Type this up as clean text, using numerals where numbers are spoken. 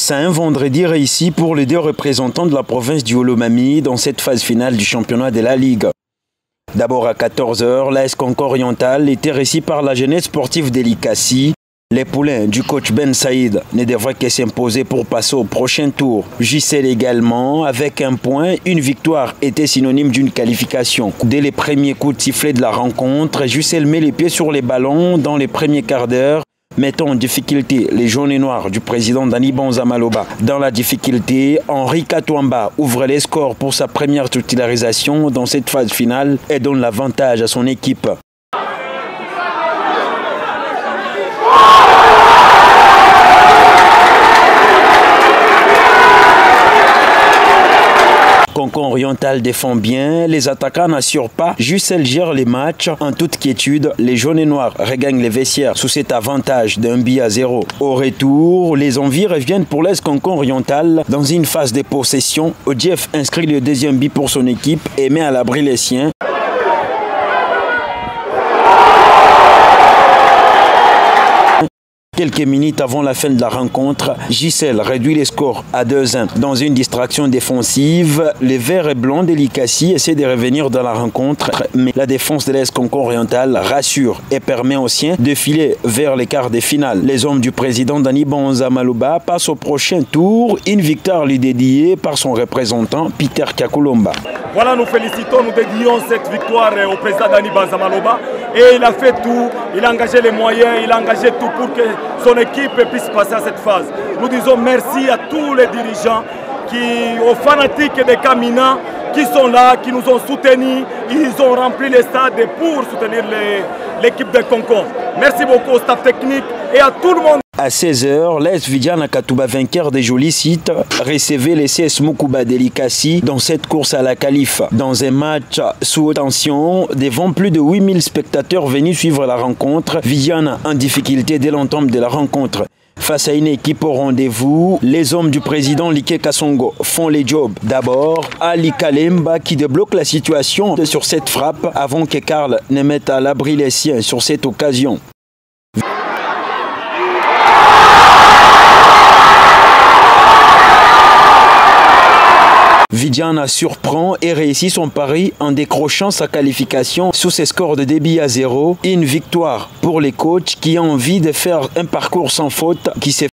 C'est un vendredi réussi pour les deux représentants de la province du Olomami dans cette phase finale du championnat de la Ligue. D'abord à 14 h, l'AS Concor Oriental était réussi par la jeunesse sportive d'Elikassi. Les poulains du coach Ben Saïd ne devraient que s'imposer pour passer au prochain tour. JCL également, avec un point, une victoire était synonyme d'une qualification. Dès les premiers coups de sifflet de la rencontre, JCL met les pieds sur les ballons dans les premiers quarts d'heure, mettant en difficulté les jaunes et noirs du président Dani Banza Maloba. Dans la difficulté, Henri Katouamba ouvre les scores pour sa première titularisation dans cette phase finale et donne l'avantage à son équipe. Concor Oriental défend bien, les attaquants n'assurent pas, JCL gère les matchs en toute quiétude. Les jaunes et noirs regagnent les vestiaires sous cet avantage d'un but à 0. Au retour, les envies reviennent pour l'AS Concor Oriental dans une phase de possession. Odieff inscrit le deuxième but pour son équipe et met à l'abri les siens. Quelques minutes avant la fin de la rencontre, JCL réduit les scores à 2-1. Dans une distraction défensive, les verts et blancs d'Elikassi essaient de revenir dans la rencontre, mais la défense de l'AS Concor Oriental rassure et permet aux siens de filer vers les quarts de finale. Les hommes du président Dani Banza Maloba passent au prochain tour, une victoire lui dédiée par son représentant Peter Kakulomba. Voilà, nous félicitons, nous dédions cette victoire au président Dani Banza Maloba. Et il a fait tout, il a engagé les moyens, il a engagé tout pour que son équipe puisse passer à cette phase. Nous disons merci à tous les dirigeants, aux fanatiques des Kamina qui sont là, qui nous ont soutenus. Ils ont rempli les stades pour soutenir l'équipe de Concor. Merci beaucoup au staff technique et à tout le monde. À 16 h, l'AS Vidiane Katouba, vainqueur des jolis sites, recevait les CS Moukouba d'Elikassi dans cette course à la qualif. Dans un match sous tension, devant plus de 8000 spectateurs venus suivre la rencontre, Vidiane en difficulté dès l'entame de la rencontre. Face à une équipe au rendez-vous, les hommes du président Like Kasongo font les jobs. D'abord, Ali Kalemba qui débloque la situation sur cette frappe avant que Karl ne mette à l'abri les siens sur cette occasion. Vidiane surprend et réussit son pari en décrochant sa qualification sous ses scores de débit à 0. Une victoire pour les coachs qui ont envie de faire un parcours sans faute qui s'est